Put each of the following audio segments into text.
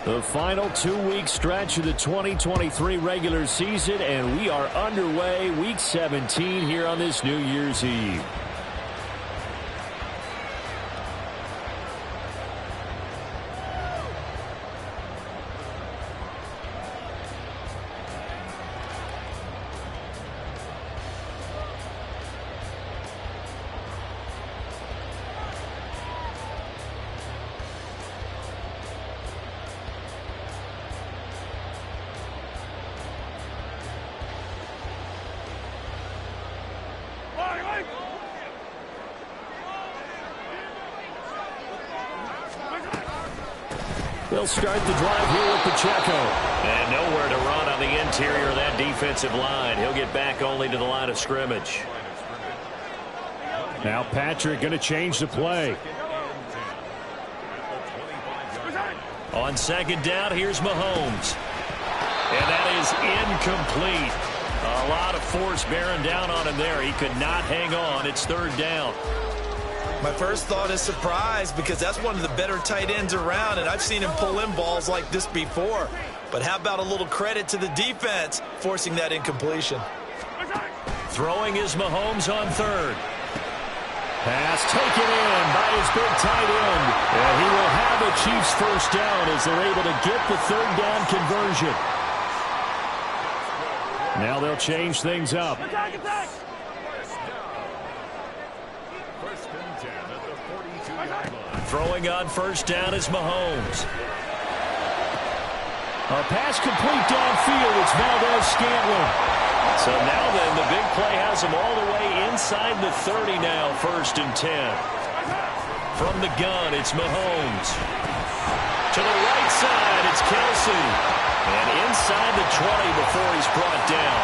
The final 2-week stretch of the 2023 regular season, and we are underway week 17 here on this New Year's Eve. They'll start the drive here with Pacheco. And nowhere to run on the interior of that defensive line. He'll get back only to the line of scrimmage. Now Patrick going to change the play. On second down, here's Mahomes. And that is incomplete. A lot of force bearing down on him there. He could not hang on. It's third down. My first thought is surprise, because that's one of the better tight ends around, and I've seen him pull in balls like this before. But how about a little credit to the defense forcing that incompletion? Throwing is Mahomes on third. Pass taken in by his big tight end. And he will have a Chiefs first down as they're able to get the third down conversion. Now they'll change things up. Throwing on first down is Mahomes. A pass complete downfield. It's Valdes-Scantling. So now then, the big play has him all the way inside the 30 now, 1st and 10. From the gun, it's Mahomes. To the right side, it's Kelsey. And inside the 20 before he's brought down.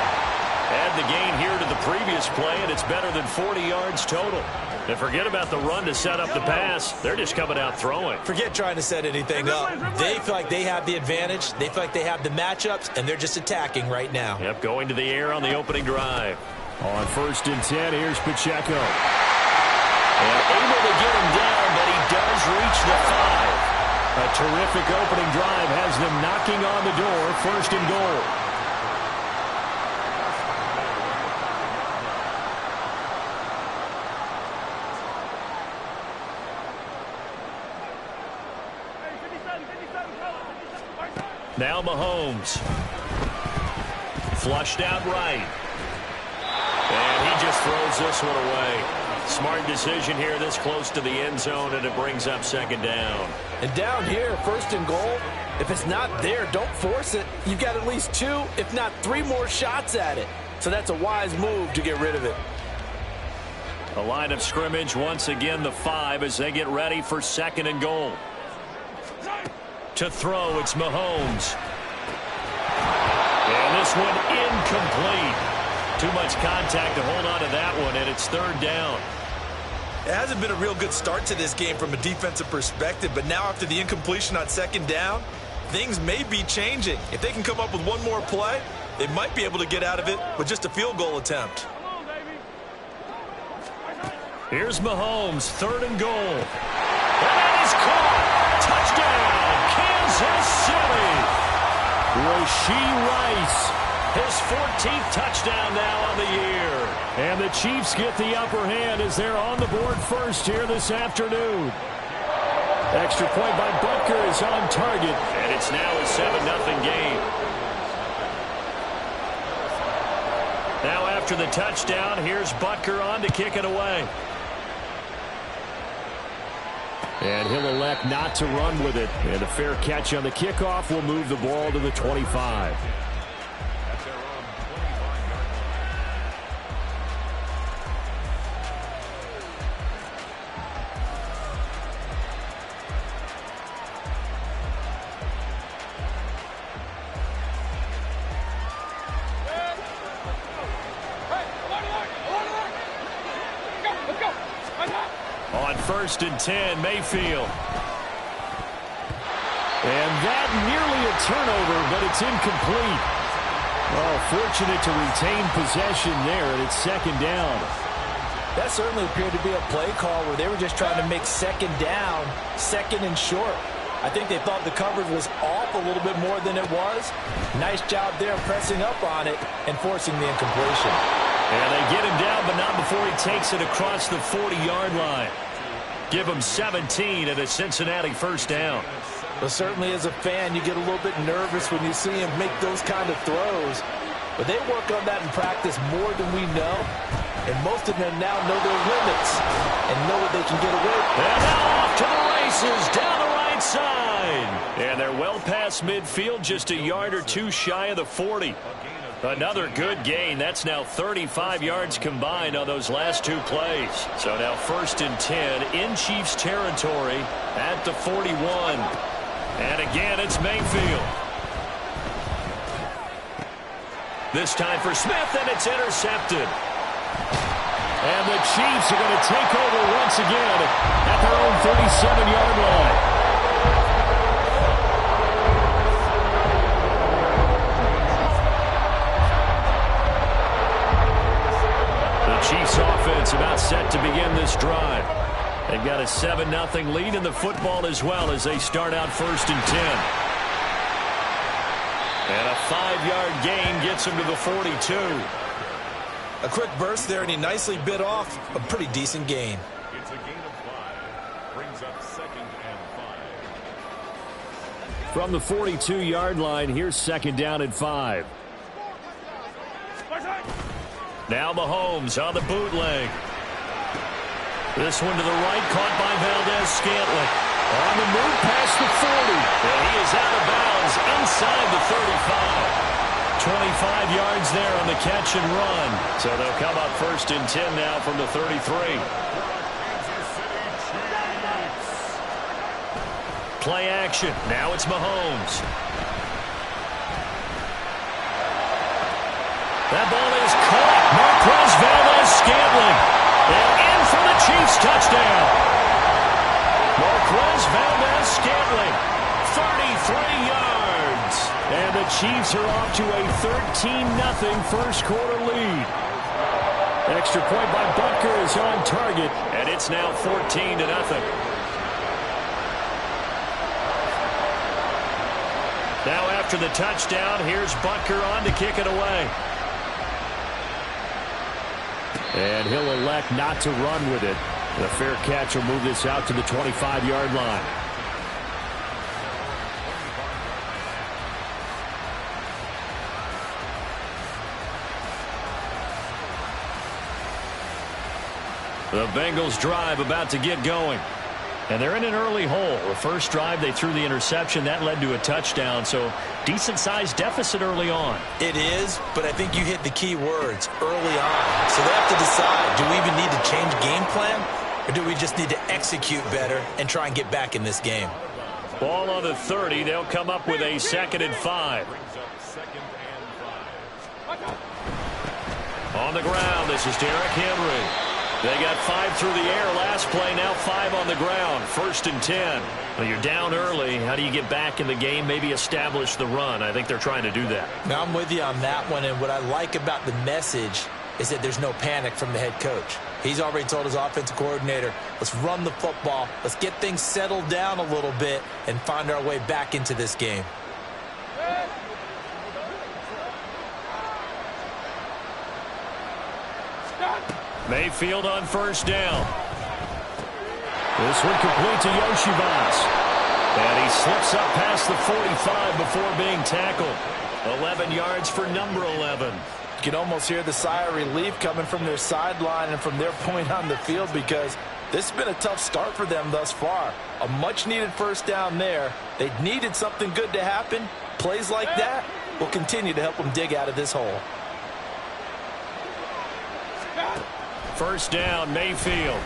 Add the gain here to the previous play, and it's better than 40 yards total. And forget about the run to set up the pass. They're just coming out throwing. Forget trying to set anything up. They feel like they have the advantage. They feel like they have the matchups, and they're just attacking right now. Yep, going to the air on the opening drive. On 1st and 10, here's Pacheco. And able to get him down, but he does reach the 5. A terrific opening drive has them knocking on the door, 1st and goal. Now Mahomes. Flushed out right. And he just throws this one away. Smart decision here this close to the end zone, and it brings up second down. And down here, 1st and goal, if it's not there, don't force it. You've got at least 2, if not 3 more shots at it. So that's a wise move to get rid of it. The line of scrimmage, once again, the 5 as they get ready for 2nd and goal. To throw, it's Mahomes. And this one incomplete. Too much contact to hold on to that one, and it's 3rd down. It hasn't been a real good start to this game from a defensive perspective, but now after the incompletion on 2nd down, things may be changing. If they can come up with one more play, they might be able to get out of it with just a field goal attempt. Here's Mahomes, 3rd and goal. And that is caught. Touchdown, Kansas City. Rashee Rice. His 14th touchdown now on the year. And the Chiefs get the upper hand as they're on the board first here this afternoon. Extra point by Butker is on target. And it's now a 7-0 game. Now after the touchdown, here's Butker on to kick it away. And he'll elect not to run with it. And a fair catch on the kickoff will move the ball to the 25. On 1st and 10, Mayfield. And that nearly a turnover, but it's incomplete. Oh, fortunate to retain possession there, and it's 2nd down. That certainly appeared to be a play call where they were just trying to make 2nd down, 2nd and short. I think they thought the coverage was off a little bit more than it was. Nice job there pressing up on it and forcing the incompletion. And they get him down, but not before he takes it across the 40-yard line. Give him 17 at a Cincinnati first down. Well, certainly as a fan, you get a little bit nervous when you see him make those kind of throws. But they work on that in practice more than we know. And most of them now know their limits and know what they can get away with. And now off to the races down the right side. And they're well past midfield, just a yard or two shy of the 40. Another good gain. That's now 35 yards combined on those last two plays. So now 1st and 10 in Chiefs territory at the 41. And again, it's Mayfield. This time for Smith, and it's intercepted. And the Chiefs are going to take over once again at their own 37-yard line. The Chiefs offense about set to begin this drive. They've got a 7-0 lead in the football as well as they start out 1st and 10. And a 5-yard gain gets him to the 42. A quick burst there, and he nicely bit off a pretty decent gain. It's a gain of 5. Brings up 2nd and 5. From the 42-yard line, here's 2nd down and 5. Now Mahomes on the bootleg. This one to the right, caught by Valdez-Scantling. On the move past the 40. And he is out of bounds inside the 35. 25 yards there on the catch and run. So they'll come up 1st and 10 now from the 33. Play action. Now it's Mahomes. That ball is caught. Marquez Valdez-Scantling. And in for the Chiefs touchdown. Marquez Valdez-Scantling. 33 yards. And the Chiefs are off to a 13-0 first quarter lead. Extra point by Butker is on target. And it's now 14-0. Now after the touchdown, here's Butker on to kick it away. And he'll elect not to run with it. The fair catch will move this out to the 25-yard line. The Bengals drive about to get going. And they're in an early hole. The first drive, they threw the interception. That led to a touchdown. So decent-sized deficit early on. It is, but I think you hit the key words early on. So they have to decide, do we even need to change game plan? Or do we just need to execute better and try and get back in this game? Ball on the 30. They'll come up with a 2nd and 5. On the ground, this is Derrick Henry. They got 5 through the air last play, now 5 on the ground. 1st and 10. Well, you're down early. How do you get back in the game, maybe establish the run? I think they're trying to do that. Now, I'm with you on that one, and what I like about the message is that there's no panic from the head coach. He's already told his offensive coordinator, let's run the football, let's get things settled down a little bit and find our way back into this game. Mayfield on 1st down. This one complete to Yoshibas. And he slips up past the 45 before being tackled. 11 yards for number 11. You can almost hear the sigh of relief coming from their sideline and from their point on the field because this has been a tough start for them thus far. A much-needed 1st down there. They needed something good to happen. Plays like that will continue to help them dig out of this hole. 1st down, Mayfield.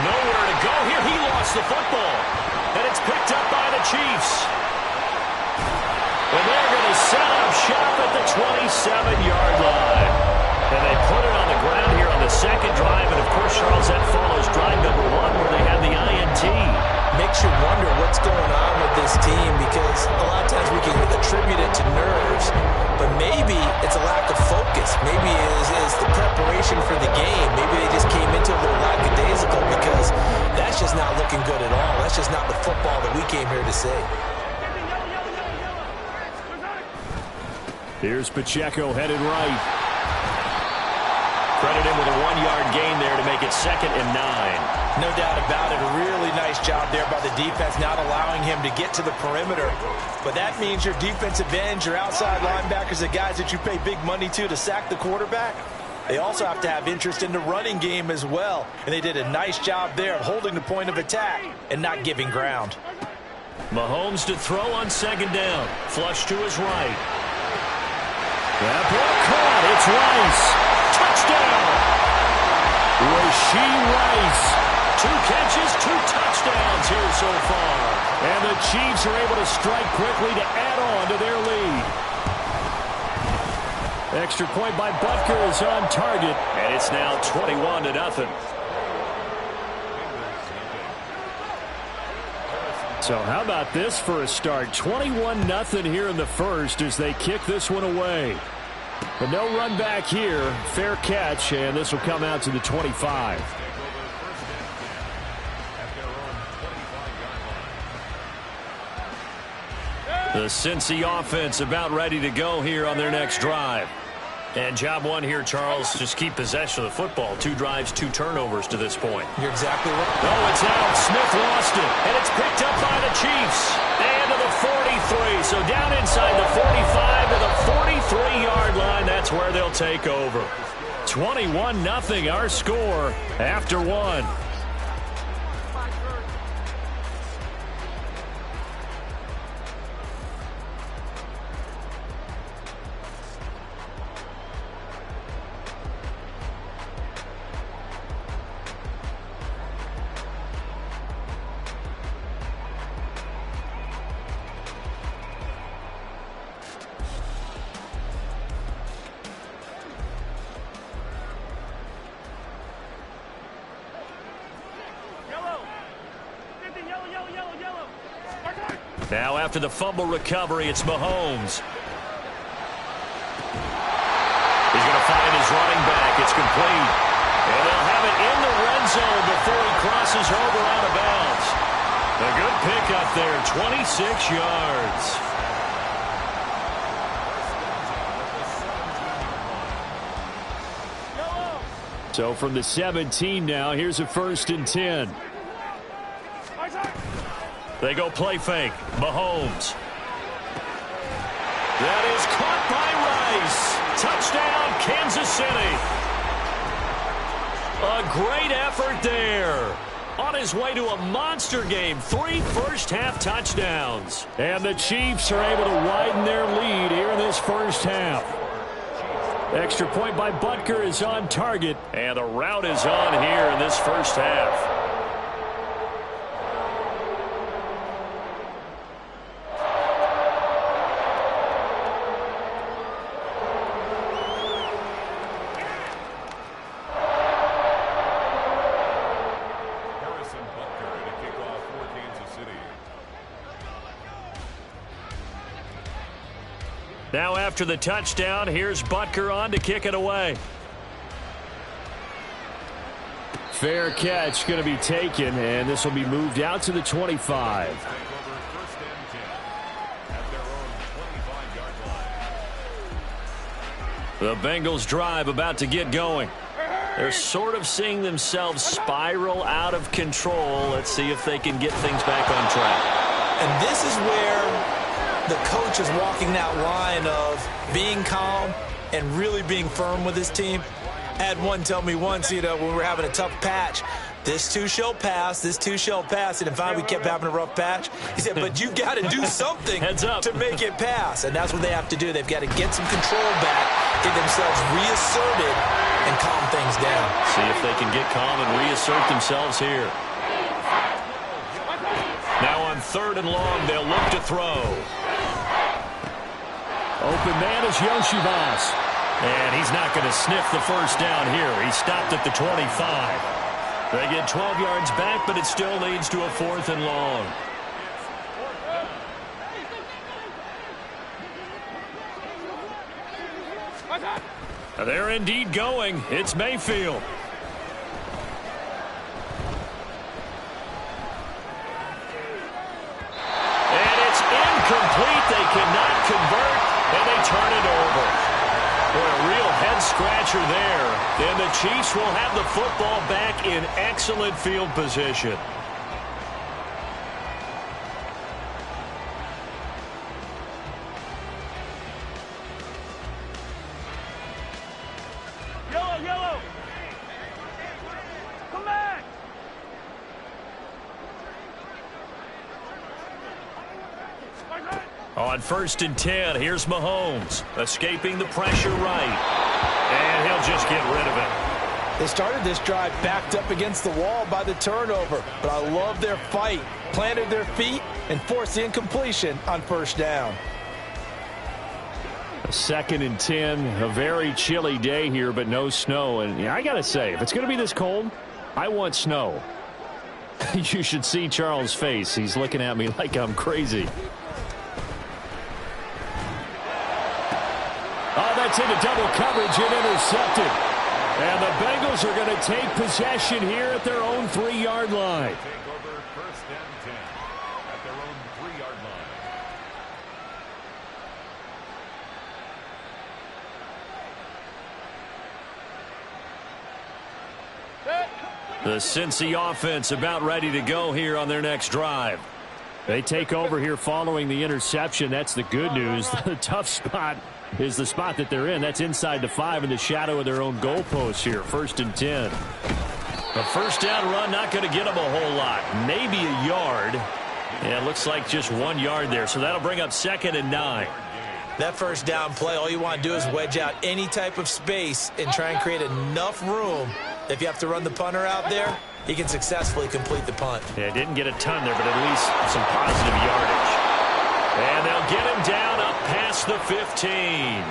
Nowhere to go here. He lost the football. And it's picked up by the Chiefs. And they're going to set up shop at the 27-yard line. And they put it on the ground here on the 2nd drive. And, of course, Charles, that follows drive number 1 where they had the INT. Makes you wonder what's going on with this team because a lot of times we can attribute it to nerves, but maybe it's a lack of focus. Maybe it's the preparation for the game. Maybe they just came into a little lackadaisical because that's just not looking good at all. that's just not the football that we came here to see. Here's Pacheco headed right. Credit him with a 1-yard gain there to make it 2nd and 9. No doubt about it. A really nice job there by the defense, not allowing him to get to the perimeter. But that means your defensive ends, your outside linebackers, the guys that you pay big money to sack the quarterback, they also have to have interest in the running game as well. And they did a nice job there of holding the point of attack and not giving ground. Mahomes to throw on 2nd down. Flush to his right. That ball caught. It's Rice. Touchdown! Rashee Rice. 2 catches, 2 touchdowns here so far. And the Chiefs are able to strike quickly to add on to their lead. Extra point by Butker is on target. And it's now 21-0. So how about this for a start? 21-0 here in the first as they kick this one away. But no run back here. Fair catch, and this will come out to the 25. The Cincy offense about ready to go here on their next drive. And job one here, Charles, just keep possession of the football. 2 drives, 2 turnovers to this point. You're exactly right. Oh, it's out. Smith lost it. And it's picked up by the Chiefs. And to the 43. So down inside the 45 to the 43-yard line. That's where they'll take over. 21-0 our score after 1. Now after the fumble recovery, it's Mahomes. He's going to find his running back. It's complete. And they'll have it in the red zone before he crosses over out of bounds. A good pickup there, 26 yards. So from the 17 now, here's a 1st and 10. They go play fake. Mahomes. That is caught by Rice. Touchdown, Kansas City. A great effort there. On his way to a monster game. 3 first-half touchdowns. And the Chiefs are able to widen their lead here in this first half. Extra point by Butker is on target. And the route is on here in this first half. Now after the touchdown, here's Butker on to kick it away. Fair catch going to be taken, and this will be moved out to the 25. The Bengals drive about to get going. They're sort of seeing themselves spiral out of control. Let's see if they can get things back on track. And this is where the coach is walking that line of being calm and really being firm with his team. I had one tell me once, when we were having a tough patch, this too shall pass, this too shall pass. And finally we kept having a rough patch. He said, but you got to do something to make it pass. And that's what they have to do. They've got to get some control back, get themselves reasserted, and calm things down. See if they can get calm and reassert themselves here. Now on 3rd and long, they'll look to throw. Open man is Yoshivas. And he's not going to sniff the first down here. He stopped at the 25. They get 12 yards back, but it still leads to a 4th and long. They're indeed going. It's Mayfield. pressure there. And the Chiefs will have the football back in excellent field position. Yellow. Come back. On 1st and 10, here's Mahomes, escaping the pressure right. And he'll just get rid of it. They started this drive backed up against the wall by the turnover, but I love their fight. Planted their feet and forced the incompletion on 1st down. 2nd and 10, a very chilly day here, but no snow. And I got to say, if it's going to be this cold, I want snow. You should see Charles' face. He's looking at me like I'm crazy. Oh, that's into double coverage and intercepted. And the Bengals are going to take possession here at their own 3-yard line. Take over 1st and 10 at their own 3-yard line. The Cincy offense about ready to go here on their next drive. They take over here following the interception. That's the good news. The tough spot is the spot that they're in. That's inside the 5 in the shadow of their own goalpost here. 1st and 10. A 1st down run, not going to get them a whole lot. Maybe a yard. Yeah, it looks like just 1 yard there. So that'll bring up 2nd and 9. That 1st down play, all you want to do is wedge out any type of space and try and create enough room. If you have to run the punter out there, he can successfully complete the punt. Yeah, didn't get a ton there, but at least some positive yardage. And they'll get him down up past the 15.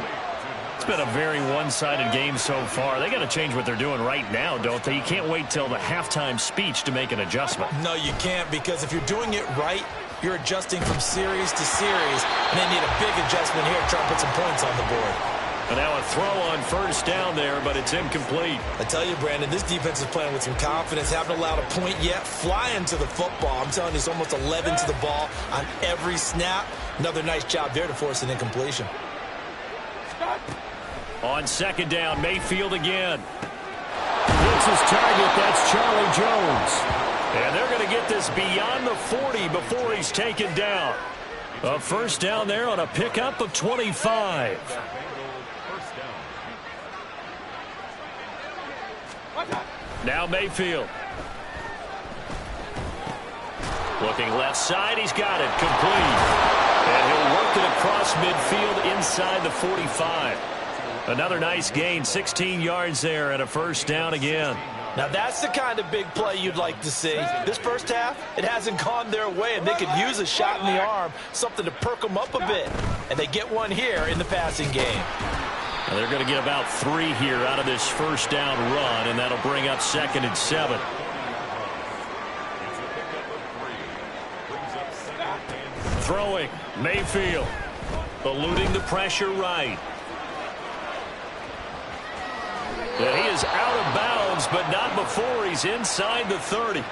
It's been a very one-sided game so far. They got to change what they're doing right now, don't they? You can't wait till the halftime speech to make an adjustment. No, you can't, because if you're doing it right, you're adjusting from series to series, and they need a big adjustment here to try and put some points on the board. And now a throw on 1st down there, but it's incomplete. I tell you, Brandon, this defense is playing with some confidence. Haven't allowed a point yet. Flying to the football. I'm telling you, it's almost 11 to the ball on every snap. Another nice job there to force an incompletion. On 2nd down, Mayfield again. Hits his target. That's Charlie Jones. And they're going to get this beyond the 40 before he's taken down. A 1st down there on a pickup of 25. Now Mayfield. Looking left side, he's got it, complete. And he'll work it across midfield inside the 45. Another nice gain, 16 yards there and a 1st down again. Now that's the kind of big play you'd like to see. This 1st half, it hasn't gone their way, and they could use a shot in the arm, something to perk them up a bit. And they get one here in the passing game. Now they're going to get about 3 here out of this 1st down run, and that'll bring up 2nd and 7. Throwing, Mayfield, eluding the pressure right. And he is out of bounds, but not before he's inside the 30.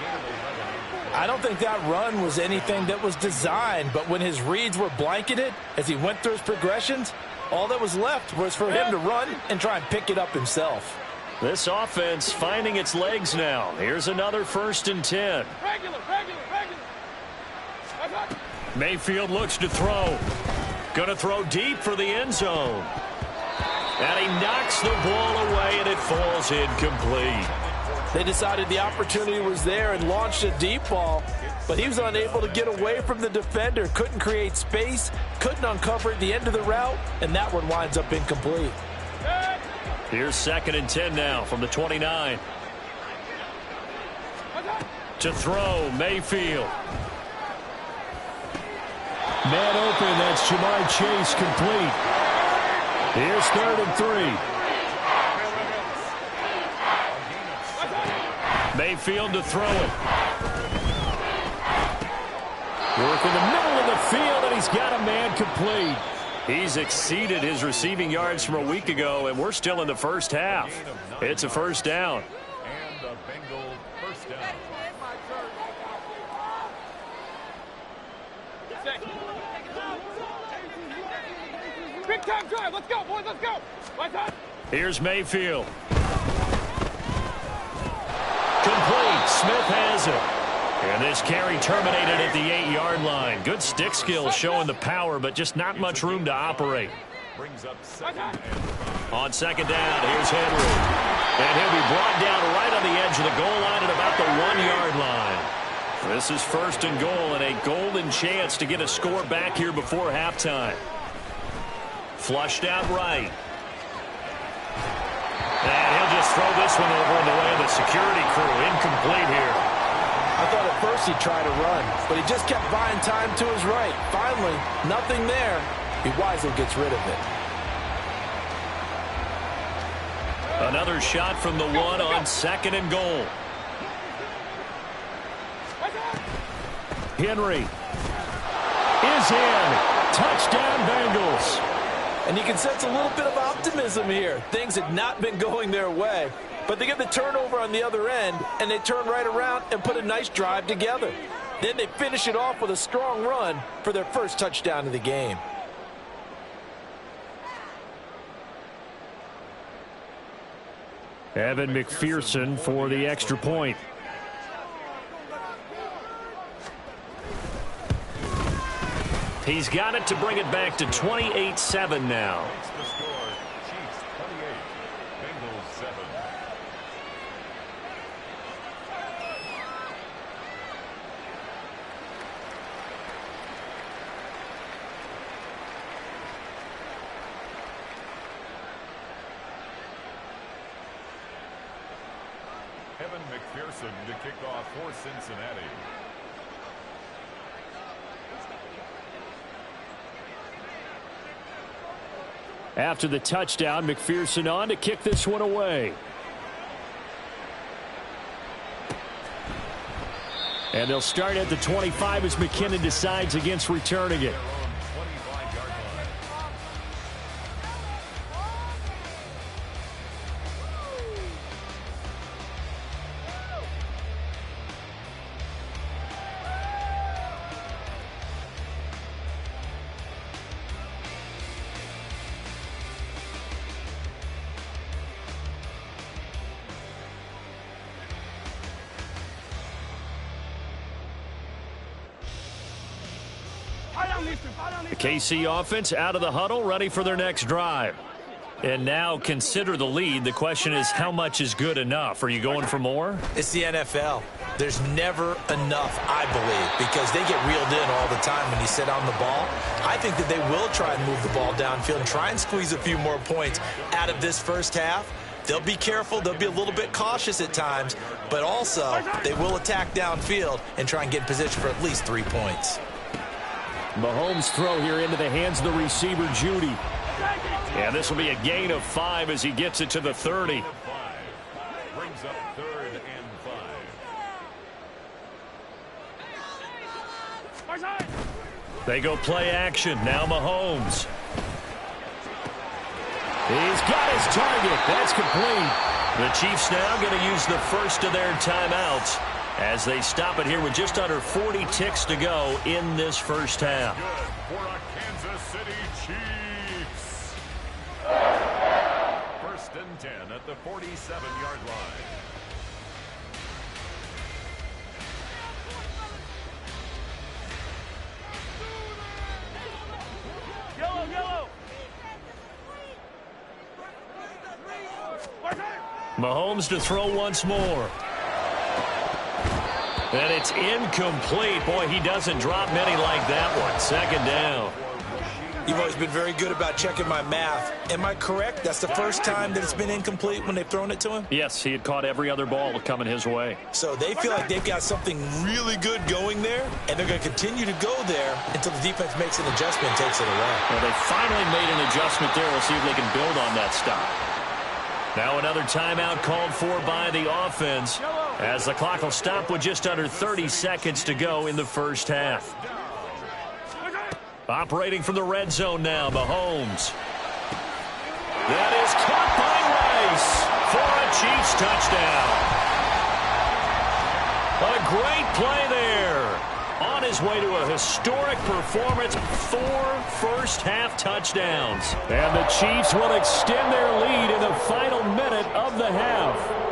I don't think that run was anything that was designed, but when his reads were blanketed as he went through his progressions, all that was left was for him to run and try and pick it up himself. This offense finding its legs now. Here's another 1st and 10. Regular. Mayfield looks to throw. Going to throw deep for the end zone. And he knocks the ball away, and it falls incomplete. They decided the opportunity was there and launched a deep ball, but he was unable to get away from the defender, couldn't create space, couldn't uncover at the end of the route, and that one winds up incomplete. Here's 2nd and 10 now from the 29. To throw, Mayfield. Man open, that's Jamar Chase, complete. Here's 3rd and 3. Mayfield to throw it. Work in the middle of the field, and he's got a man complete. He's exceeded his receiving yards from a week ago, and we're still in the 1st half. It's a 1st down. And the Bengal 1st down. Big time drive. Let's go, boys. Let's go. Here's Mayfield. Complete. Smith has it. And this carry terminated at the 8-yard line. Good stick skills showing the power, but just not much room to operate. Brings up second and On second down, here's Henry. And he'll be brought down right on the edge of the goal line at about the 1-yard line. This is first and goal and a golden chance to get a score back here before halftime. Flushed out right. And he'll just throw this one over in the way of the security crew. Incomplete here. I thought at first he'd try to run, but he just kept buying time to his right. Finally, nothing there. He wisely gets rid of it. Another shot from the 1 on second and goal. Henry is in. Touchdown, Bengals. And you can sense a little bit of optimism here. Things had not been going their way, but they get the turnover on the other end, and they turn right around and put a nice drive together. Then they finish it off with a strong run for their first touchdown of the game. Evan McPherson for the extra point. He's got it to bring it back to 28-7 now. makes the score. Chiefs 28, Bengals 7. Evan McPherson to kick off for Cincinnati. After the touchdown, McPherson on to kick this one away. And they'll start at the 25 as McKinnon decides against returning it. The KC offense out of the huddle, ready for their next drive. And now consider the lead. The question is, how much is good enough? Are you going for more? It's the NFL. There's never enough, I believe, because they get reeled in all the time when you sit on the ball. I think that they will try and move the ball downfield and try and squeeze a few more points out of this first half. They'll be careful. They'll be a little bit cautious at times, but also they will attack downfield and try and get in position for at least 3 points. Mahomes' throw here into the hands of the receiver, Judy. And this will be a gain of 5 as he gets it to the 30. Brings up 3rd and 5. They go play action. Now Mahomes. He's got his target. That's complete. The Chiefs now going to use the first of their timeouts as they stop it here with just under 40 ticks to go in this first half. Good for a Kansas City Chiefs. 1st and 10 at the 47-yard line. Mahomes to throw once more. And it's incomplete. Boy, he doesn't drop many like that one. 2nd down. You've always been very good about checking my math. Am I correct? That's the first time that it's been incomplete when they've thrown it to him? Yes, he had caught every other ball coming his way. So they feel like they've got something really good going there, and they're going to continue to go there until the defense makes an adjustment and takes it away. Well, they finally made an adjustment there. We'll see if they can build on that stop. Now another timeout called for by the offense as the clock will stop with just under 30 seconds to go in the first half. Operating from the red zone now, Mahomes. That is caught by Rice for a Chiefs touchdown. A great play there. on his way to a historic performance, 4 first-half touchdowns. And the Chiefs will extend their lead in the final minute of the half.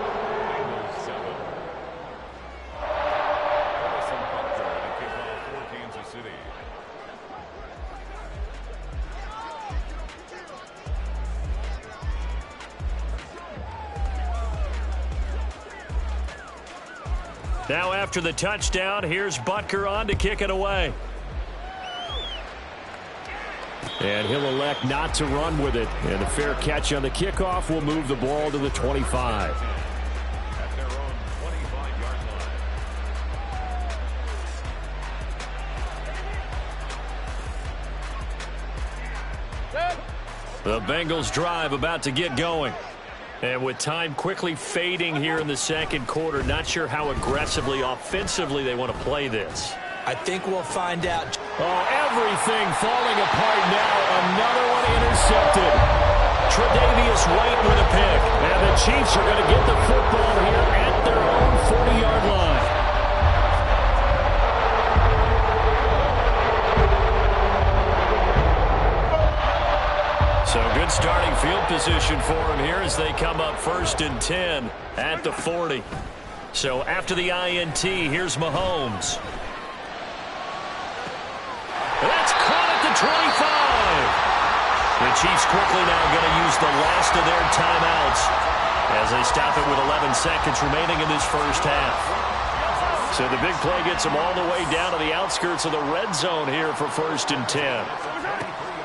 Now after the touchdown, here's Butker on to kick it away. And he'll elect not to run with it. And a fair catch on the kickoff will move the ball to the 25. At their own 25-yard line. The Bengals drive about to get going. And with time quickly fading here in the second quarter, not sure how aggressively, offensively they want to play this. I think we'll find out. Oh, everything falling apart now. Another one intercepted. Tre'Davious White with a pick. And the Chiefs are going to get the football here at their own 40-yard line. So good starting field position for him here as they come up 1st and 10 at the 40. So after the INT, here's Mahomes. That's caught at the 25. The Chiefs quickly now going to use the last of their timeouts as they stop it with 11 seconds remaining in this first half. So the big play gets them all the way down to the outskirts of the red zone here for 1st and 10.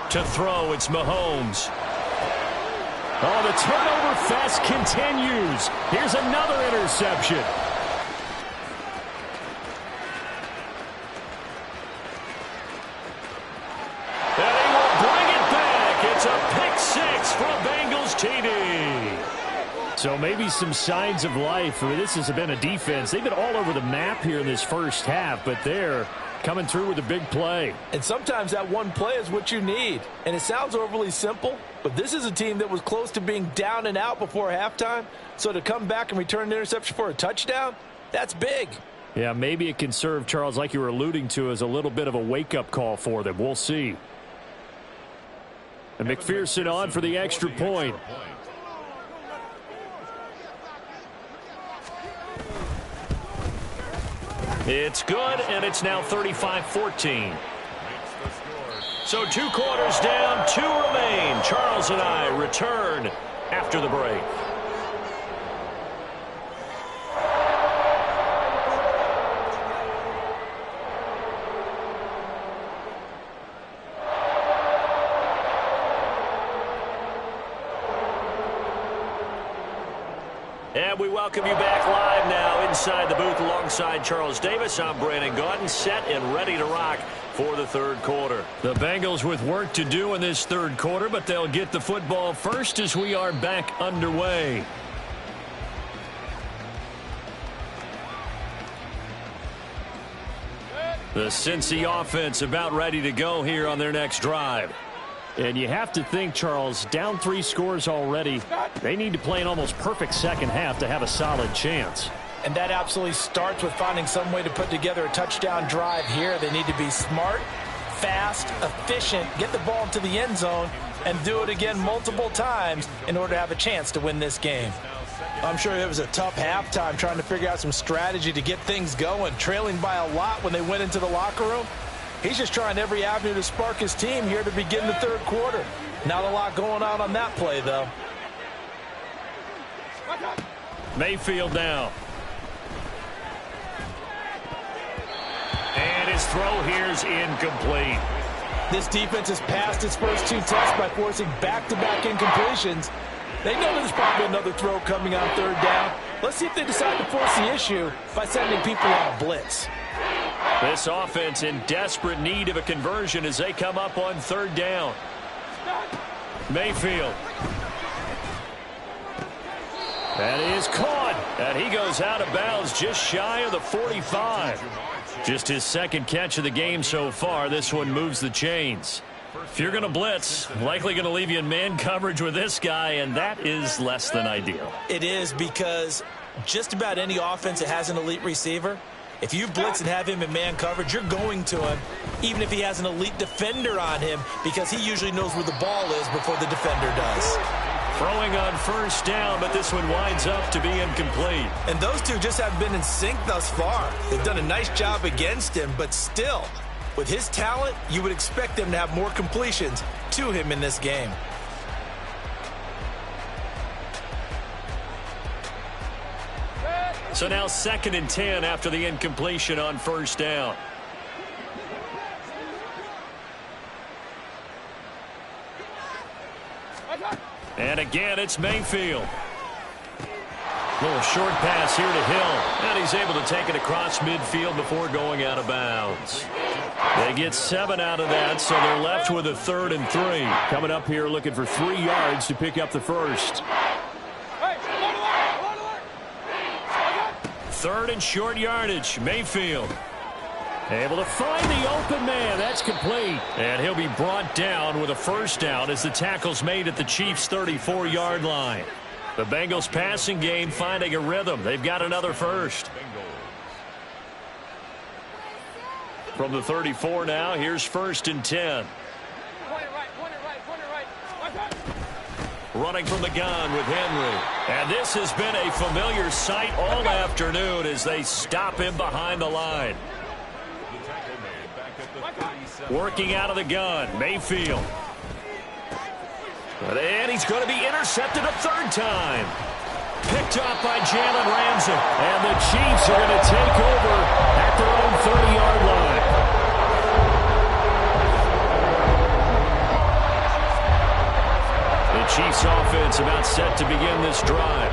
To throw, it's Mahomes. Oh, the turnover fest continues. Here's another interception. And he will bring it back. It's a pick 6 for a Bengals TD. So maybe some signs of life. I mean, this has been a defense. They've been all over the map here in this first half, but they're coming through with a big play. And sometimes that one play is what you need. And it sounds overly simple, but this is a team that was close to being down and out before halftime. So to come back and return an interception for a touchdown, that's big. Yeah, maybe it can serve, Charles, like you were alluding to, as a little bit of a wake-up call for them. We'll see. And McPherson on for the extra point. It's good, and it's now 35-14. So 2 quarters down, 2 remain. Charles and I return after the break. And we welcome you back live now inside the booth alongside Charles Davis. I'm Brandon Gaudin, set and ready to rock for the third quarter. The Bengals with work to do in this third quarter, but they'll get the football first as we are back underway. The Cincy offense about ready to go here on their next drive. And you have to think, Charles, down 3 scores already. They need to play an almost perfect second half to have a solid chance. And that absolutely starts with finding some way to put together a touchdown drive here. They need to be smart, fast, efficient, get the ball into the end zone, and do it again multiple times in order to have a chance to win this game. I'm sure it was a tough halftime trying to figure out some strategy to get things going, trailing by a lot when they went into the locker room. He's just trying every avenue to spark his team here to begin the third quarter. Not a lot going on that play, though. Mayfield now. And his throw here's incomplete. This defense has passed its first 2 tests by forcing back-to-back incompletions. They know there's probably another throw coming on third down. Let's see if they decide to force the issue by sending people on a blitz. This offense in desperate need of a conversion as they come up on third down. Mayfield. That is caught. And he goes out of bounds just shy of the 45. Just his second catch of the game so far. This one moves the chains. If you're going to blitz, likely going to leave you in man coverage with this guy, and that is less than ideal. It is, because just about any offense that has an elite receiver, If you blitz and have him in man coverage, you're going to him, even if he has an elite defender on him, because he usually knows where the ball is before the defender does. Throwing on first down, but this one winds up to be incomplete. And those two just haven't been in sync thus far. They've done a nice job against him, but still, with his talent, you would expect them to have more completions to him in this game. So now 2nd and 10 after the incompletion on first down. And again, it's Mayfield. Little short pass here to Hill. And he's able to take it across midfield before going out of bounds. They get 7 out of that, so they're left with a 3rd and 3. Coming up here looking for 3 yards to pick up the first. 3rd and short yardage. Mayfield able to find the open man. That's complete. And he'll be brought down with a first down as the tackle's made at the Chiefs' 34-yard line. The Bengals passing game finding a rhythm. They've got another first. From the 34 now, here's 1st and 10. Running from the gun with Henry. And this has been a familiar sight all afternoon as they stop him behind the line. Working out of the gun, Mayfield. And he's going to be intercepted a 3rd time. Picked up by Jalen Ramsey. And the Chiefs are going to take over at their own 30-yard line. The Chiefs offense about set to begin this drive.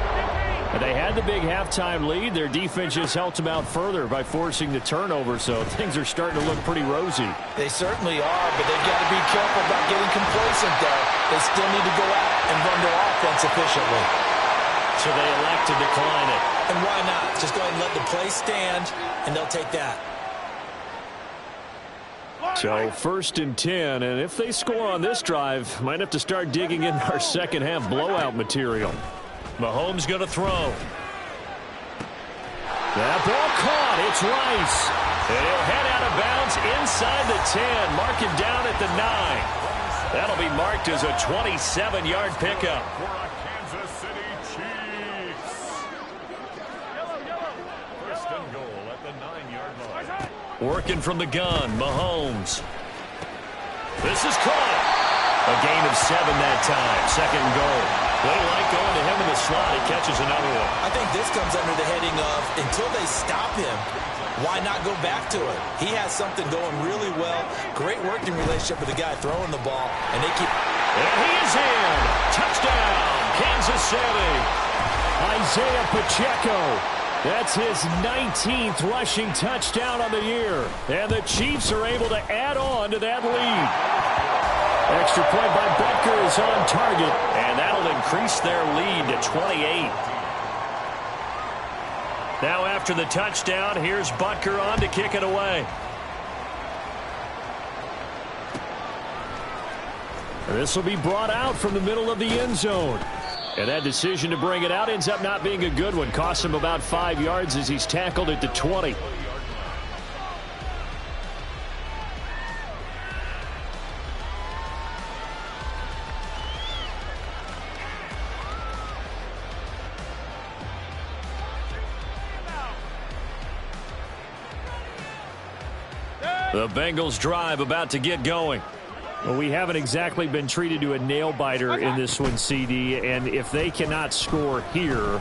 And they had the big halftime lead. Their defense just helped them out further by forcing the turnover, so things are starting to look pretty rosy. They certainly are, but they've got to be careful about getting complacent there. They still need to go out and run their offense efficiently. So they elect to decline it. And why not? Just go ahead and let the play stand, and they'll take that. So 1st and 10, and if they score on this drive, might have to start digging into our second half blowout material. Mahomes going to throw. That ball caught. It's Rice. And he'll head out of bounds inside the 10. Mark him down at the 9. That'll be marked as a 27-yard pickup. For a Kansas City Chiefs. 1st and goal at the 9-yard line. Working from the gun, Mahomes. This is caught. A gain of 7 that time. 2nd and goal. They like going to him in the slot. He catches another one. I think this comes under the heading of until they stop him, why not go back to it? He has something going really well. Great working relationship with the guy throwing the ball. And they keep... And he is in. Touchdown, Kansas City. Isaiah Pacheco. That's his 19th rushing touchdown on the year. And the Chiefs are able to add on to that lead. Extra point by Butker is on target. And that'll increase their lead to 28. Now after the touchdown, here's Butker on to kick it away. This will be brought out from the middle of the end zone. And that decision to bring it out ends up not being a good one. Costs him about 5 yards as he's tackled at the 20. The Bengals drive about to get going. Well, we haven't exactly been treated to a nail-biter in this one, CD, and if they cannot score here,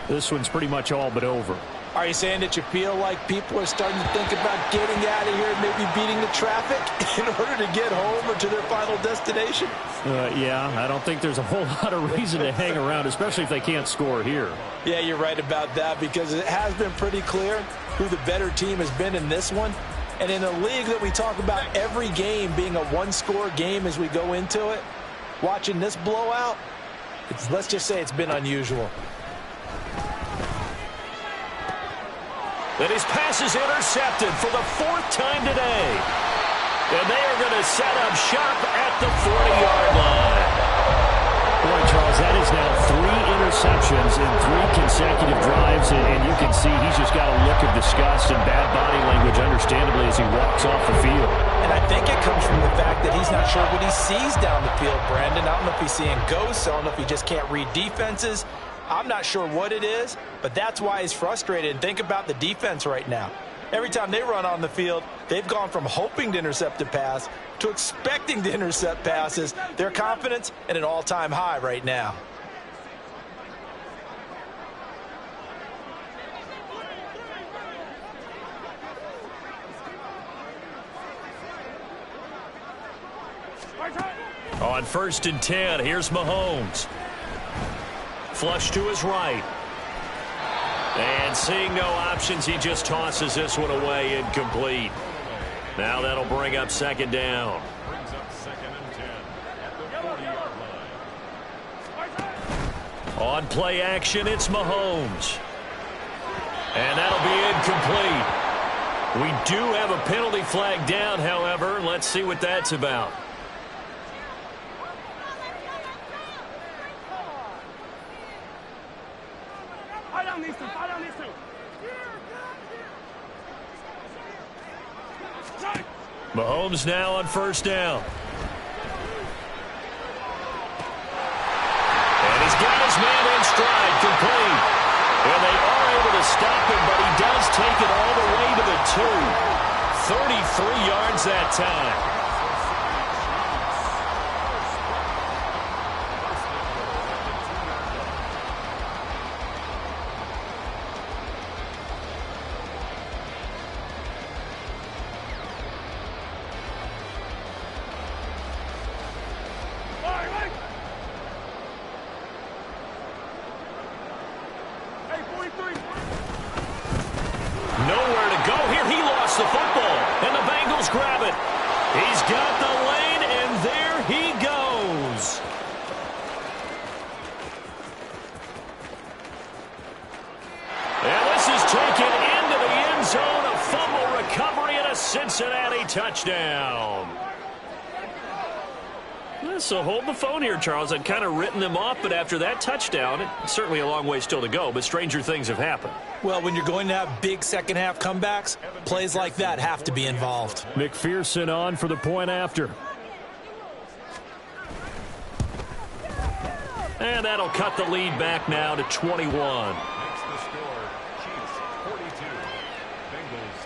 this one's pretty much all but over. Are you saying that you feel like people are starting to think about getting out of here and maybe beating the traffic in order to get home or to their final destination? Yeah, I don't think there's a whole lot of reason to hang around, especially if they can't score here. Yeah, you're right about that because it has been pretty clear who the better team has been in this one. And in a league that we talk about every game being a one-score game as we go into it, watching this blowout, let's just say it's been unusual. And his pass is intercepted for the 4th time today. And they are going to set up shop at the 40-yard line. Boy, Charles, that is now 3 receptions in 3 consecutive drives, and you can see he's just got a look of disgust and bad body language, understandably, as he walks off the field. And I think it comes from the fact that he's not sure what he sees down the field, Brandon. I don't know if he's seeing ghosts. I don't know if he just can't read defenses. I'm not sure what it is, but that's why he's frustrated. And think about the defense right now. Every time they run on the field, they've gone from hoping to intercept a pass to expecting to intercept passes. Their confidence at an all-time high right now. On 1st and 10, here's Mahomes. Flush to his right. And seeing no options, he just tosses this one away, incomplete. Now that'll bring up 2nd down. Brings up 2nd and 10 at the 40-yard line. On play action, it's Mahomes. And that'll be incomplete. We do have a penalty flag down, however. Let's see what that's about. Mahomes now on 1st down. And he's got his man in stride, complete. And they are able to stop him, but he does take it all the way to the 2. 33 yards that time. Nowhere to go here. He lost the football, and the Bengals grab it. He's got the lane, and there he goes. And this is taken into the end zone. A fumble recovery and a Cincinnati touchdown. So hold the phone here, Charles. I'd kind of written them off, but after that touchdown, it's certainly a long way still to go, but stranger things have happened. Well, when you're going to have big second-half comebacks, plays like that have to be involved. McPherson on for the point after. And that'll cut the lead back now to 21. Makes the score Chiefs 42, Bengals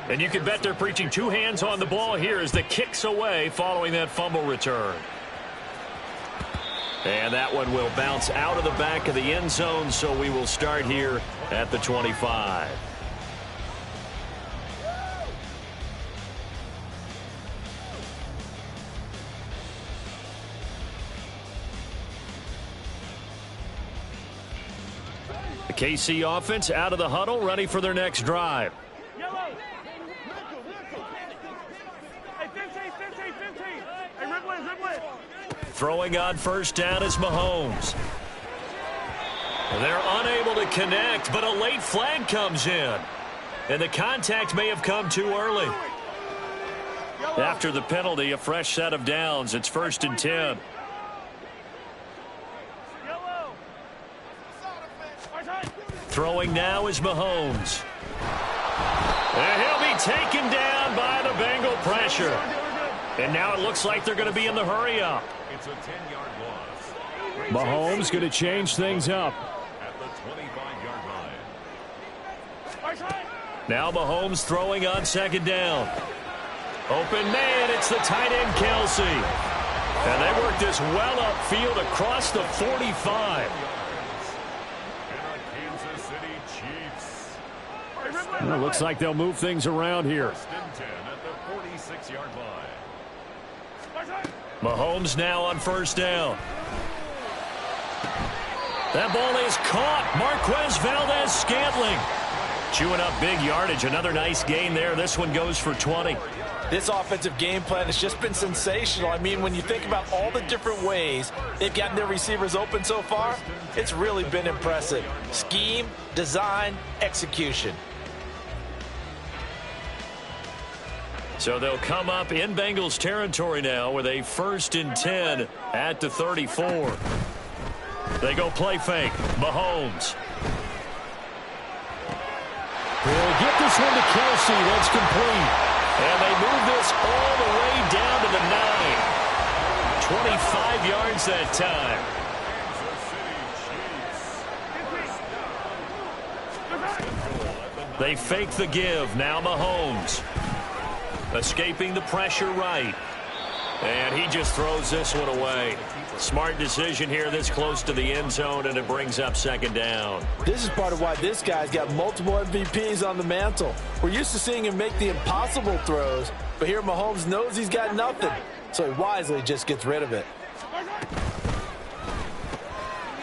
21. And you can bet they're preaching 2 hands on the ball here as the kick's away following that fumble return. And that one will bounce out of the back of the end zone, so we will start here at the 25. The KC offense out of the huddle, ready for their next drive. Throwing on 1st down is Mahomes. They're unable to connect, but a late flag comes in. And the contact may have come too early. After the penalty, a fresh set of downs. It's 1st and 10. Throwing now is Mahomes. And he'll be taken down by the Bengal pressure. And now it looks like they're going to be in the hurry-up. It's a 10-yard loss. Mahomes going to change things up. At the 25-yard line. Now Mahomes throwing on 2nd down. Open man, it's the tight end Kelsey. And they work this well upfield across the 45. And our Kansas City Chiefs. Well, looks like they'll move things around here. 1st and 10 at the 46-yard line. Mahomes now on 1st down. That ball is caught. Marquez Valdes-Scantling chewing up big yardage. Another nice gain there. This one goes for 20. This offensive game plan has just been sensational. I mean, when you think about all the different ways they've gotten their receivers open so far, it's really been impressive. Scheme, design, execution. So they'll come up in Bengals territory now with a 1st and 10 at the 34. They go play fake. Mahomes. He'll get this one to Kelsey. That's complete. And they move this all the way down to the 9. 25 yards that time. They fake the give. Now Mahomes. Escaping the pressure right. And he just throws this one away. Smart decision here this close to the end zone, and it brings up 2nd down. This is part of why this guy's got multiple MVPs on the mantle. We're used to seeing him make the impossible throws, but here Mahomes knows he's got nothing, so he wisely just gets rid of it.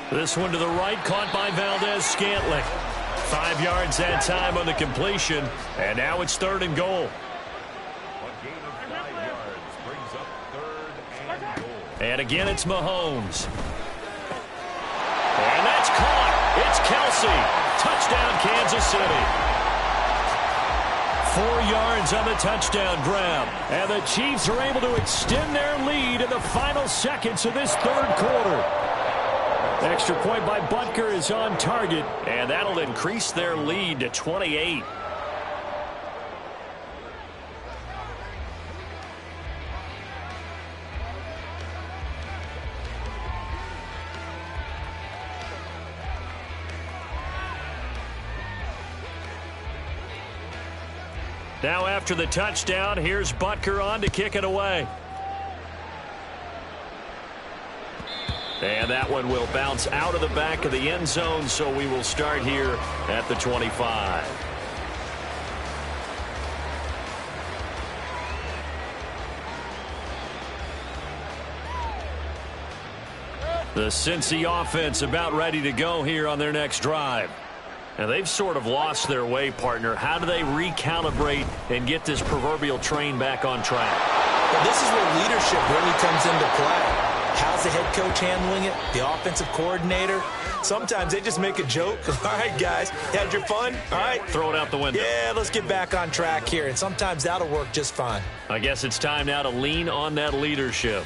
This one to the right, caught by Valdez-Scantling. 5 yards that time on the completion, and now it's 3rd and goal. And again, it's Mahomes. And that's caught. It's Kelsey. Touchdown, Kansas City. 4 yards on the touchdown grab. And the Chiefs are able to extend their lead in the final seconds of this 3rd quarter. Extra point by Butker is on target. And that'll increase their lead to 28. Now after the touchdown, here's Butker on to kick it away. And that one will bounce out of the back of the end zone, so we will start here at the 25. The Cincy offense about ready to go here on their next drive. And they've sort of lost their way, partner. How do they recalibrate and get this proverbial train back on track? Well, this is where leadership really comes into play. How's the head coach handling it? The offensive coordinator? Sometimes they just make a joke. All right, guys, had your fun? All right. Throw it out the window. Yeah, let's get back on track here. And sometimes that'll work just fine. I guess it's time now to lean on that leadership.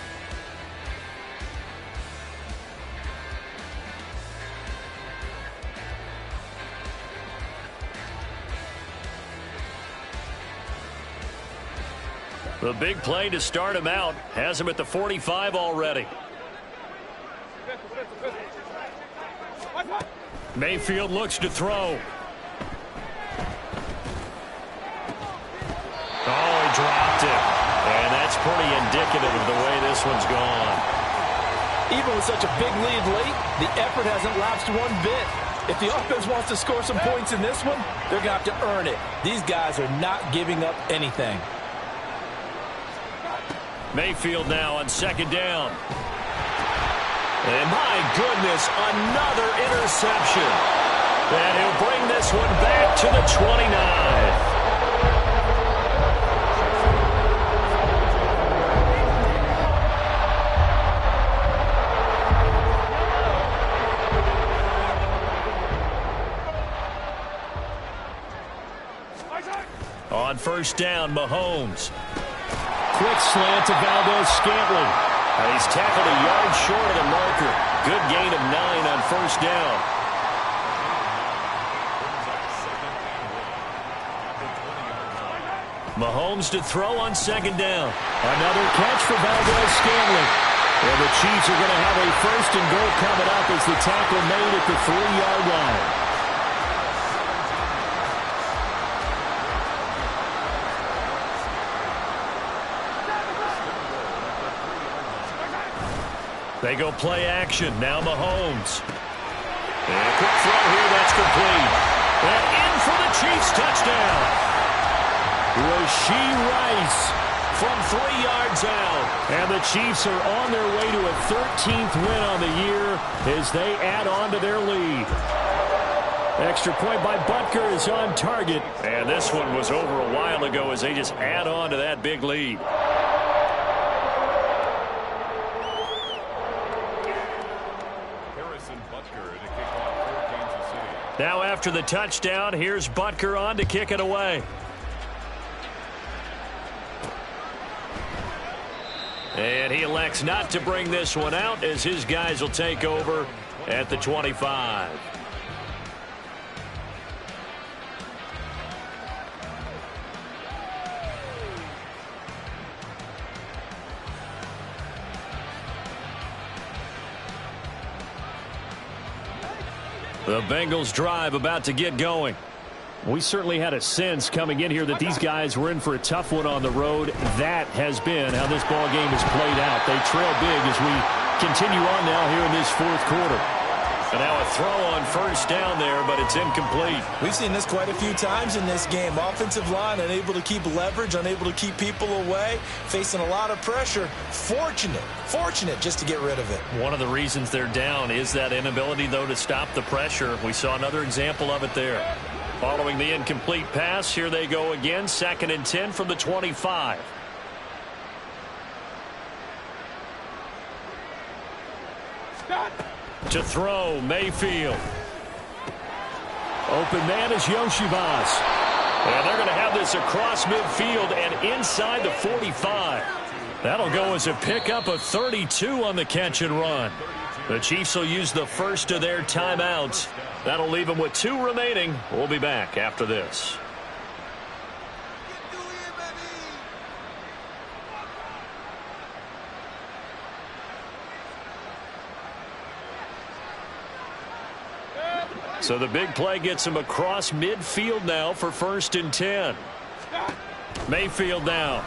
The big play to start him out has him at the 45 already. Mayfield looks to throw. Oh, he dropped it. And that's pretty indicative of the way this one's gone. Even with such a big lead late, the effort hasn't lapsed one bit. If the offense wants to score some points in this one, they're going to have to earn it. These guys are not giving up anything. Mayfield now on 2nd down. And my goodness, another interception. And he'll bring this one back to the 29. On 1st down, Mahomes. Quick slant to Valdez-Scantling. He's tackled a yard short of the marker. Good gain of 9 on 1st down. Mahomes to throw on 2nd down. Another catch for Valdez-Scantling. And the Chiefs are going to have a 1st and goal coming up as the tackle made at the 3-yard line. They go play action. Now Mahomes. And a quick throw here. That's complete. And in for the Chiefs touchdown. Rashee Rice from 3 yards out. And the Chiefs are on their way to a 13th win on the year as they add on to their lead. Extra point by Butker is on target. And this one was over a while ago as they just add on to that big lead. Now after the touchdown, here's Butker on to kick it away. And he elects not to bring this one out as his guys will take over at the 25. The Bengals drive about to get going. We certainly had a sense coming in here that these guys were in for a tough one on the road. That has been how this ball game has played out. They trail big as we continue on now here in this fourth quarter. And now a throw on first down there, but it's incomplete. We've seen this quite a few times in this game. Offensive line unable to keep leverage, unable to keep people away, facing a lot of pressure. Fortunate just to get rid of it. One of the reasons they're down is that inability, though, to stop the pressure. We saw another example of it there. Following the incomplete pass, here they go again. 2nd and 10 from the 25. To throw, Mayfield. Open man is Yoshibas. And they're going to have this across midfield and inside the 45. That'll go as a pickup of 32 on the catch and run. The Chiefs will use the first of their timeouts. That'll leave them with 2 remaining. We'll be back after this. So the big play gets him across midfield now for 1st and 10. Mayfield now.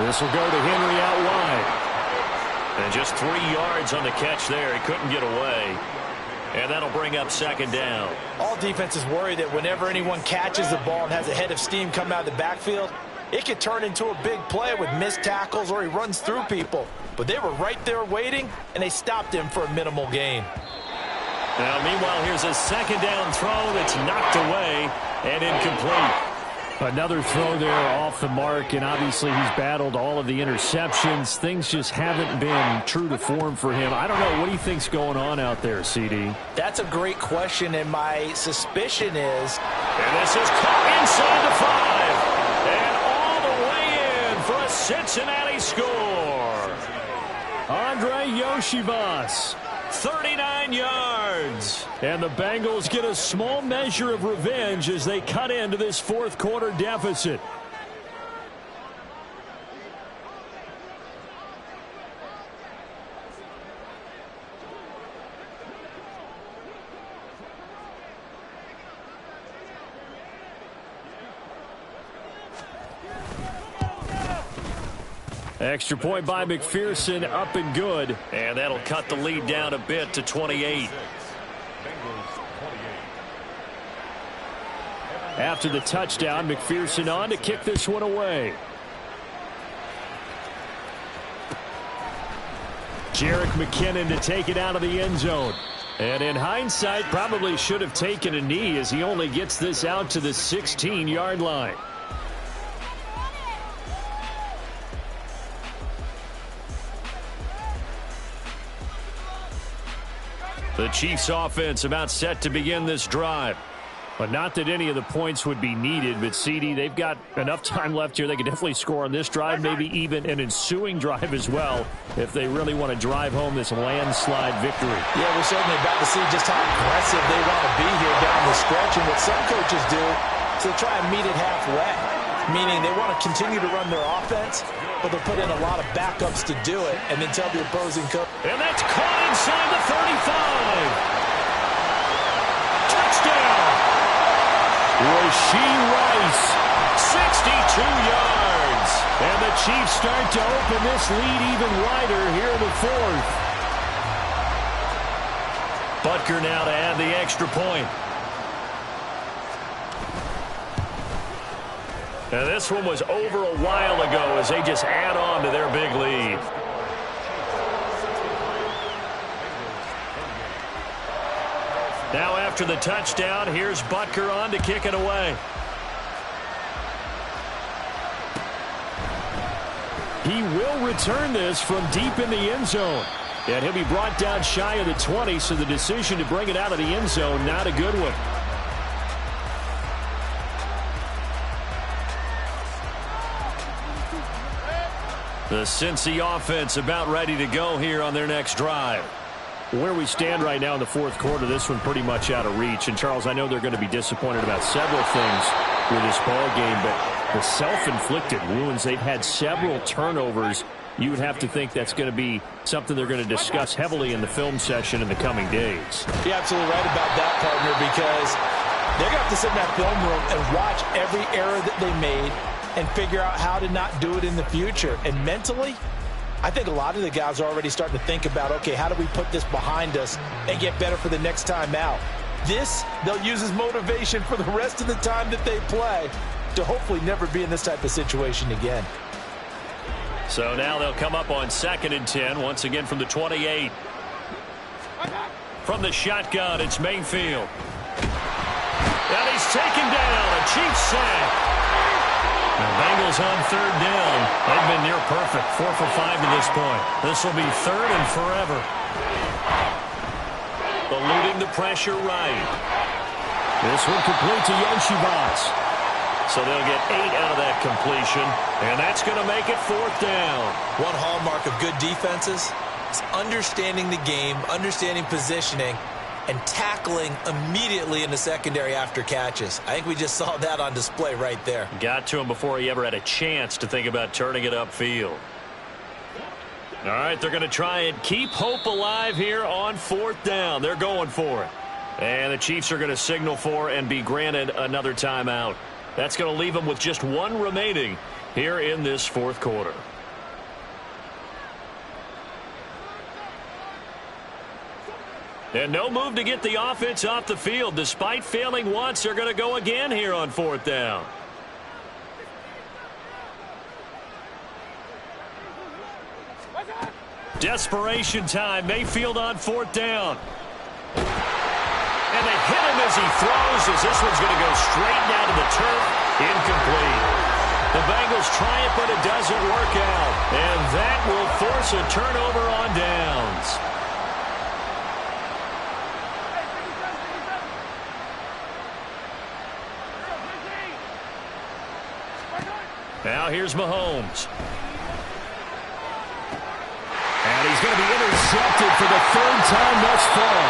This will go to Henry out wide. And just 3 yards on the catch there. He couldn't get away. And that'll bring up 2nd down. All defenses worry that whenever anyone catches the ball and has a head of steam come out of the backfield, it could turn into a big play with missed tackles or he runs through people. But they were right there waiting, and they stopped him for a minimal gain. Now, meanwhile, here's a 2nd down throw that's knocked away and incomplete. Another throw there off the mark, and obviously he's battled all of the interceptions. Things just haven't been true to form for him. I don't know. What do you think's going on out there, CD? That's a great question, and my suspicion is... And this is caught inside the 5. And all the way in for a Cincinnati score. Andre Yoshibas. 39 yards. And the Bengals get a small measure of revenge as they cut into this fourth quarter deficit. Extra point by McPherson, up and good. And that'll cut the lead down a bit to 28. After the touchdown, McPherson on to kick this one away. Jerick McKinnon to take it out of the end zone. And in hindsight, probably should have taken a knee as he only gets this out to the 16-yard line. The Chiefs offense about set to begin this drive. But not that any of the points would be needed, but CD, they've got enough time left here. They can definitely score on this drive, maybe even an ensuing drive as well, if they really want to drive home this landslide victory. Yeah, we're certainly about to see just how aggressive they want to be here down the stretch. And what some coaches do is they try and meet it halfway, meaning they want to continue to run their offense, but they'll put in a lot of backups to do it and then tell the opposing coach. And that's caught inside the 35. Touchdown. Rashee Rice. 62 yards. And the Chiefs start to open this lead even wider here in the fourth. Butker now to add the extra point. Now this one was over a while ago as they just add on to their big lead. Now after the touchdown, here's Butker on to kick it away. He will return this from deep in the end zone. And he'll be brought down shy of the 20, so the decision to bring it out of the end zone, not a good one. The Cincy offense about ready to go here on their next drive. Where we stand right now in the fourth quarter, this one pretty much out of reach. And, Charles, I know they're going to be disappointed about several things with this ball game, but the self-inflicted wounds, they've had several turnovers. You would have to think that's going to be something they're going to discuss heavily in the film session in the coming days. You're absolutely right about that, partner, because they're going to have to sit in that film room and watch every error that they made and figure out how to not do it in the future. And mentally, I think a lot of the guys are already starting to think about, okay, how do we put this behind us and get better for the next time out? This, they'll use as motivation for the rest of the time that they play to hopefully never be in this type of situation again. So now they'll come up on 2nd and 10, once again from the 28. From the shotgun, it's Mayfield. And he's taken down, a Chiefs sack. The Bengals on 3rd down. They've been near perfect, 4 for 5 to this point. This will be 3rd and forever. Eluding the pressure right. This one complete to Yoshivas. So they'll get 8 out of that completion, and that's going to make it 4th down. One hallmark of good defenses is understanding the game, understanding positioning, and tackling immediately in the secondary after catches. I think we just saw that on display right there. Got to him before he ever had a chance to think about turning it upfield. All right, they're going to try and keep hope alive here on 4th down. They're going for it. And the Chiefs are going to signal for and be granted another timeout. That's going to leave them with just 1 remaining here in this 4th quarter. And no move to get the offense off the field. Despite failing once, they're going to go again here on 4th down. Desperation time. Mayfield on 4th down. And they hit him as he throws, as this one's going to go straight down to the turf. Incomplete. The Bengals try it, but it doesn't work out. And that will force a turnover on downs. Now here's Mahomes. And he's going to be intercepted for the 3rd time thus far.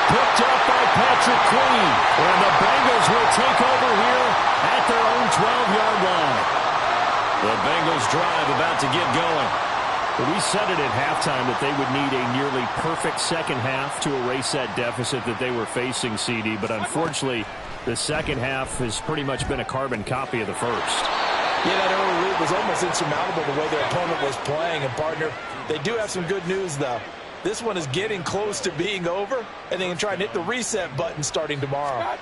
Picked up by Patrick Queen. And the Bengals will take over here at their own 12-yard line. The Bengals drive about to get going. We said it at halftime that they would need a nearly perfect second half to erase that deficit that they were facing, CD. But unfortunately, the second half has pretty much been a carbon copy of the first. Yeah, that early lead was almost insurmountable the way their opponent was playing. And, partner, they do have some good news, though. This one is getting close to being over, and they can try and hit the reset button starting tomorrow.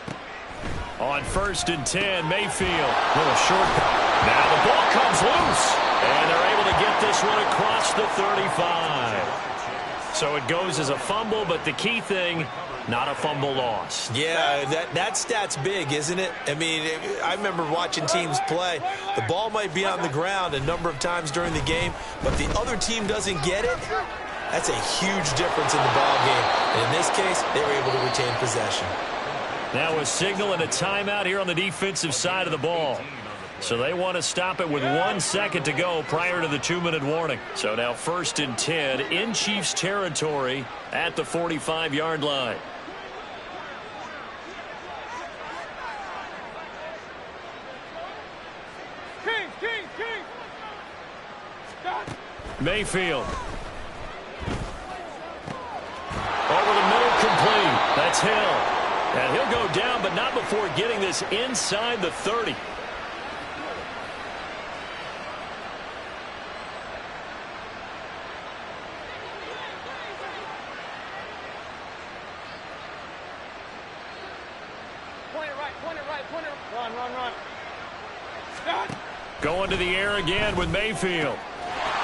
On 1st and 10, Mayfield. Little short. Now the ball comes loose, and they're able to get this one across the 35. So it goes as a fumble, but the key thing, not a fumble loss. Yeah, that stat's big, isn't it? I mean, I remember watching teams play. The ball might be on the ground a number of times during the game, but the other team doesn't get it. That's a huge difference in the ball game. And in this case, they were able to retain possession. Now a signal and a timeout here on the defensive side of the ball. So they want to stop it with 1 second to go prior to the 2-minute warning. So now 1st and 10 in Chiefs territory at the 45-yard line. Mayfield. Over the middle, complete. That's Hill. And he'll go down, but not before getting this inside the 30. Going to the air again with Mayfield.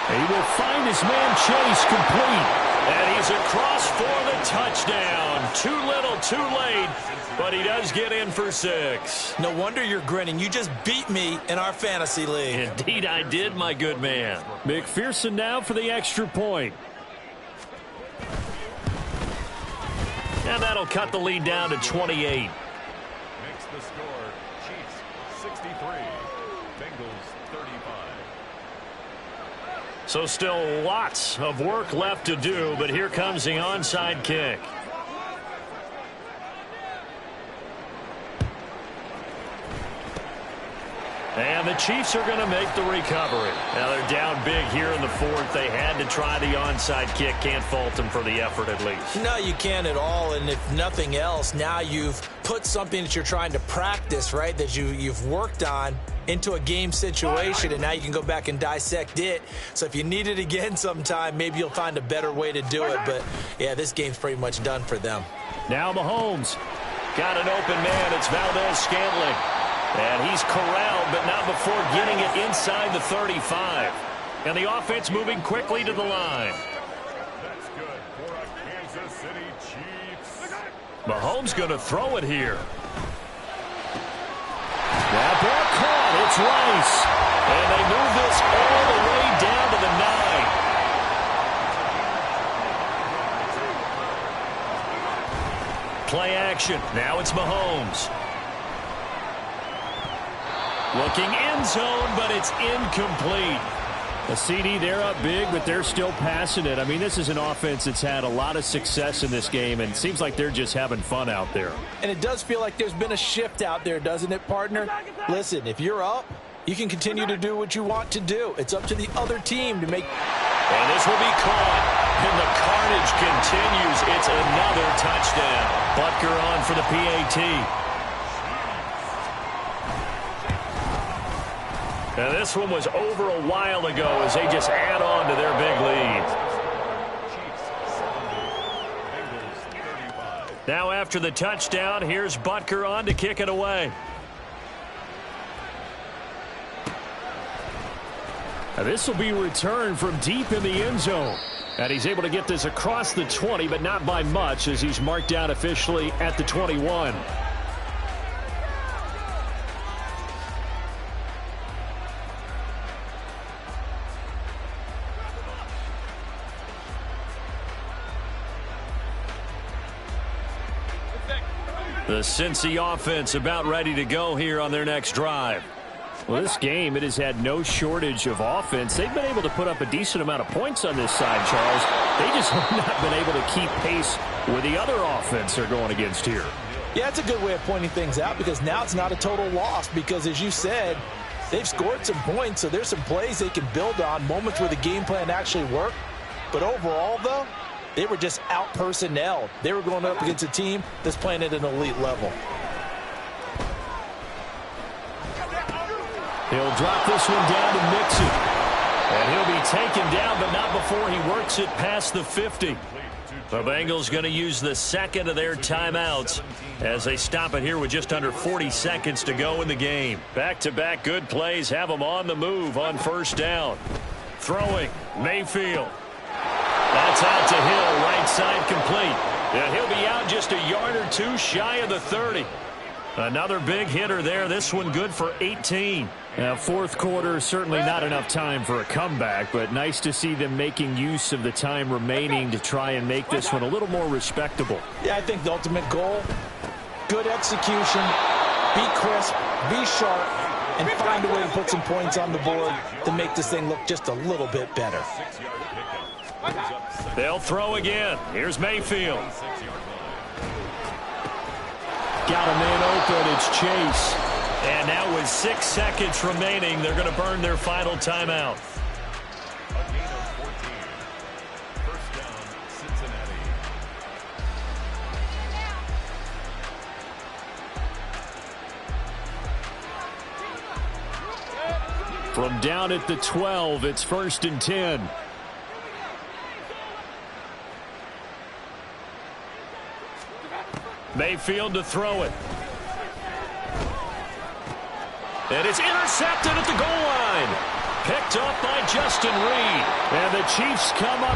He will find his man Chase complete. And he's across for the touchdown. Too little, too late, but he does get in for 6. No wonder you're grinning. You just beat me in our fantasy league. Indeed I did, my good man. McPherson now for the extra point. And that'll cut the lead down to 28. Makes the score Chiefs 63, Bengals 35. So So still lots of work left to do, but here comes the onside kick. And the Chiefs are going to make the recovery. Now they're down big here in the fourth. They had to try the onside kick. Can't fault them for the effort at least. No, you can't at all. And if nothing else, now you've put something that you're trying to practice, right, that you've worked on into a game situation, and now you can go back and dissect it. So if you need it again sometime, maybe you'll find a better way to do it. But, yeah, this game's pretty much done for them. Now Mahomes. Got an open man. It's Valdez-Scantling. And he's corralled, but not before getting it inside the 35. And the offense moving quickly to the line. That's good for a Kansas City Chiefs. Mahomes going to throw it here. That ball caught. It's Rice. And they move this all the way down to the 9. Play action. Now it's Mahomes. Looking end zone, but it's incomplete. A CD, they're up big, but they're still passing it. I mean, this is an offense that's had a lot of success in this game, and it seems like they're just having fun out there. And it does feel like there's been a shift out there, doesn't it, partner? Listen, if you're up, you can continue to do what you want to do. It's up to the other team to make... And this will be caught. And the carnage continues. It's another touchdown. Butker on for the PAT. Now this one was over a while ago as they just add on to their big lead. Now after the touchdown, here's Butker on to kick it away. Now this will be returned from deep in the end zone. And he's able to get this across the 20, but not by much as he's marked down officially at the 21. The Cincy offense about ready to go here on their next drive. Well, this game, it has had no shortage of offense. They've been able to put up a decent amount of points on this side, Charles. They just have not been able to keep pace with the other offense they're going against here. Yeah, it's a good way of pointing things out because now it's not a total loss because, as you said, they've scored some points, so there's some plays they can build on, moments where the game plan actually worked. But overall, though, they were just out-personnel. They were going up against a team that's playing at an elite level. He'll drop this one down to Mixon. And he'll be taken down, but not before he works it past the 50. The Bengals going to use the second of their timeouts as they stop it here with just under 40 seconds to go in the game. Back-to-back good plays have them on the move on first down. Throwing, Mayfield. That's out to Hill, right side complete. And he'll be out just a yard or two shy of the 30. Another big hitter there. This one good for 18. Now, fourth quarter, certainly not enough time for a comeback, but nice to see them making use of the time remaining to try and make this one a little more respectable. Yeah, I think the ultimate goal, good execution, be crisp, be sharp, and find a way to put some points on the board to make this thing look just a little bit better. They'll throw again. Here's Mayfield. Got a man open. It's Chase. And now with 6 seconds remaining, they're going to burn their final timeout. A gain of 14. First down, Cincinnati. From down at the 12, it's 1st and 10. Mayfield to throw it. And it's intercepted at the goal line. Picked up by Justin Reed. And the Chiefs come up.